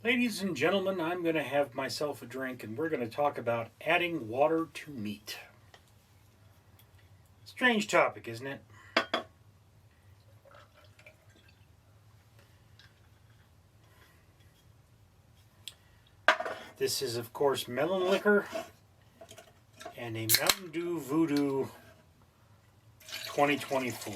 Ladies and gentlemen, I'm going to have myself a drink and we're going to talk about adding water to meat. Strange topic, isn't it? This is, of course, melon liquor and a Mountain Dew Voodoo 2024.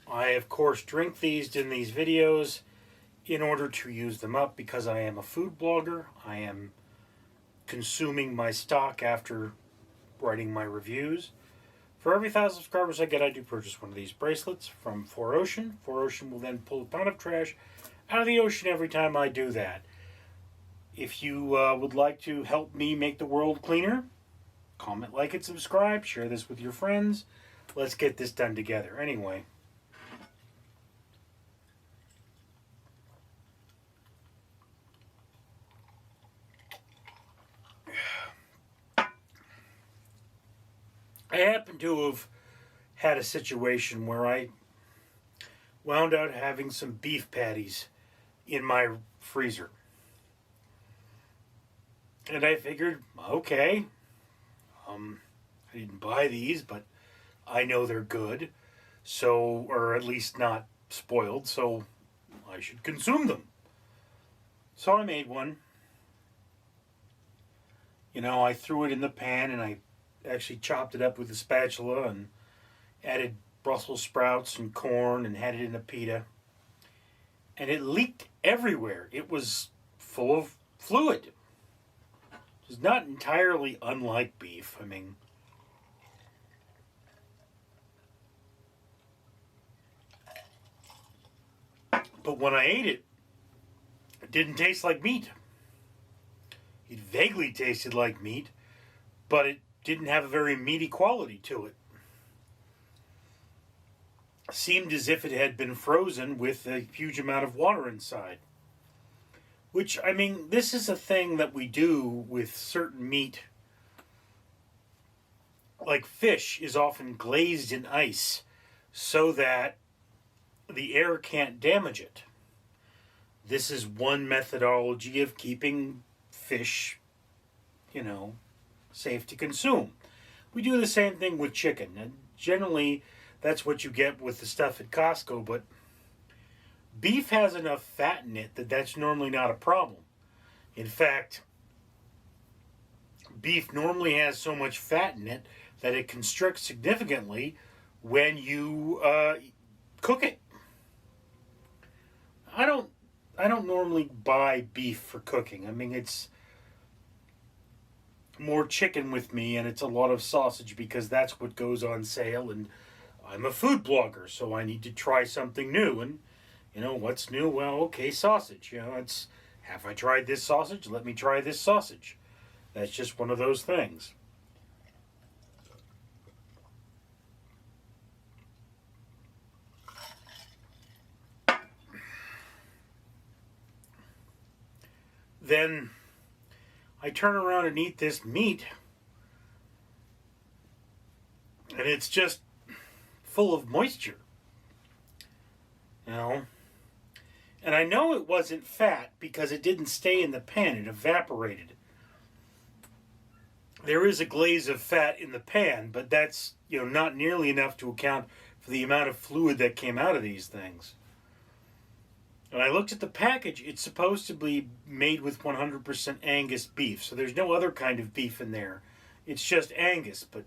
I, of course, drink these in these videos in order to use them up because I am a food blogger. I am consuming my stock after writing my reviews. For every 1,000 subscribers I get, I do purchase one of these bracelets from 4Ocean. 4Ocean will then pull a ton of trash out of the ocean every time I do that. If you would like to help me make the world cleaner, comment, like, and subscribe. Share this with your friends. Let's get this done together. Anyway. I happen to have had a situation where I wound up having some beef patties in my freezer. And I figured, okay, I didn't buy these, but I know they're good, so, or at least not spoiled, so I should consume them. So I made one. I threw it in the pan and I actually chopped it up with a spatula and added Brussels sprouts and corn and had it in a pita. And it leaked everywhere. It was full of fluid. It was not entirely unlike beef. But when I ate it, it didn't taste like meat. It vaguely tasted like meat, but it didn't have a very meaty quality to it. Seemed as if it had been frozen with a huge amount of water inside. Which, this is a thing that we do with certain meat. Like fish is often glazed in ice so that the air can't damage it. This is one methodology of keeping fish, safe to consume. We do the same thing with chicken, and generally that's what you get with the stuff at Costco, but beef has enough fat in it that that's normally not a problem. In fact, beef normally has so much fat in it that it constricts significantly when you cook it. I don't normally buy beef for cooking. It's more chicken with me, and it's a lot of sausage because that's what goes on sale, and I'm a food blogger, so I need to try something new. And what's new? Well, okay, sausage. It's, have I tried this sausage? Let me try this sausage. That's just one of those things. Then I turn around and eat this meat, and it's just full of moisture. And I know it wasn't fat because it didn't stay in the pan, it evaporated. There is a glaze of fat in the pan, but that's, not nearly enough to account for the amount of fluid that came out of these things. And I looked at the package, it's supposed to be made with 100% Angus beef, so there's no other kind of beef in there. It's just Angus, but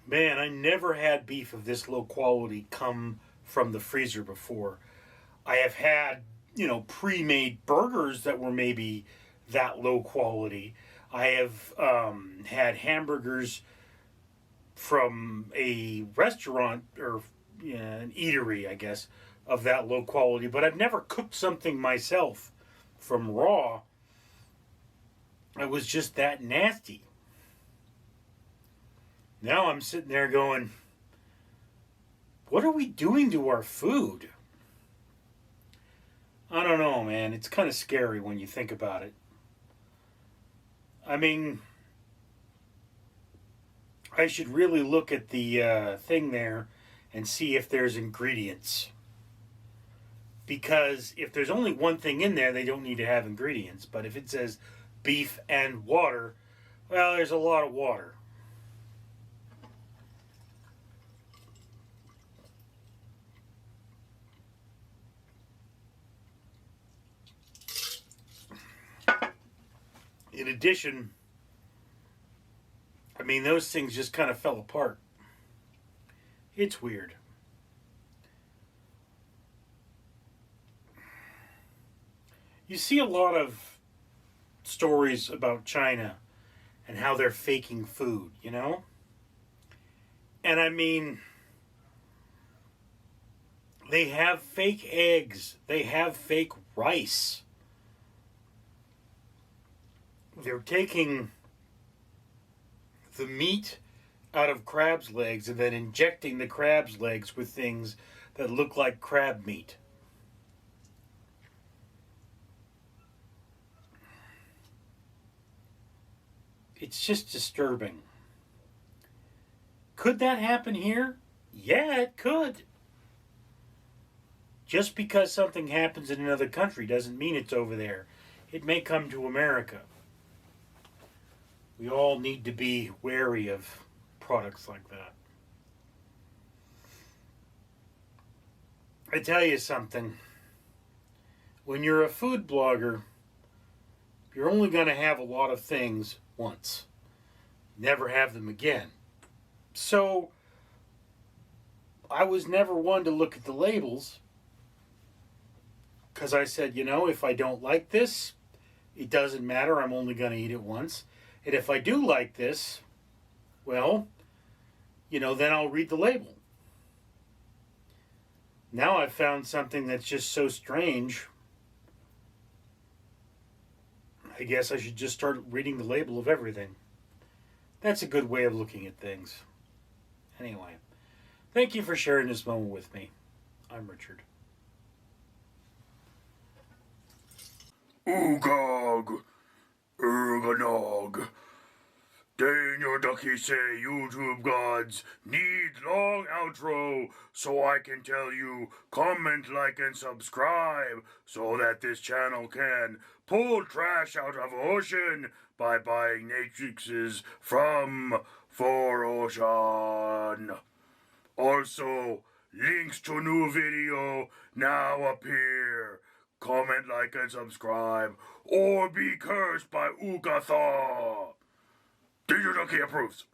man, I never had beef of this low quality come from the freezer before. I have had, pre-made burgers that were maybe that low quality. I have had hamburgers from a restaurant or an eatery, I guess, of that low quality, but I've never cooked something myself from raw. It was just that nasty. Now I'm sitting there going, what are we doing to our food? I don't know, man. It's kind of scary when you think about it. I mean, I should really look at the thing there and see if there's ingredients. Because if there's only one thing in there, they don't need to have ingredients. But if it says beef and water, well, there's a lot of water. In addition, I mean, those things just kind of fell apart. It's weird. You see a lot of stories about China and how they're faking food, you know? And I mean, they have fake eggs, they have fake rice. They're taking the meat out of crab's legs and then injecting the crab's legs with things that look like crab meat. It's just disturbing. Could that happen here? Yeah, it could. Just because something happens in another country doesn't mean it's over there. It may come to America. We all need to be wary of products like that. I tell you something. When you're a food blogger, you're only going to have a lot of things once. Never have them again. So, I was never one to look at the labels. Because I said, you know, if I don't like this, it doesn't matter. I'm only going to eat it once. And if I do like this, well, you know, then I'll read the label. Now I've found something that's just so strange. I guess I should just start reading the label of everything. That's a good way of looking at things. Anyway, thank you for sharing this moment with me. I'm Richard. Oogog, Ergonog. Daniel Ducky say YouTube gods need long outro so I can tell you comment, like, and subscribe so that this channel can pull trash out of ocean by buying matrices from For Ocean. Also, links to new video now appear. Comment, like, and subscribe, or be cursed by Ugatha. Danger Ducky approves.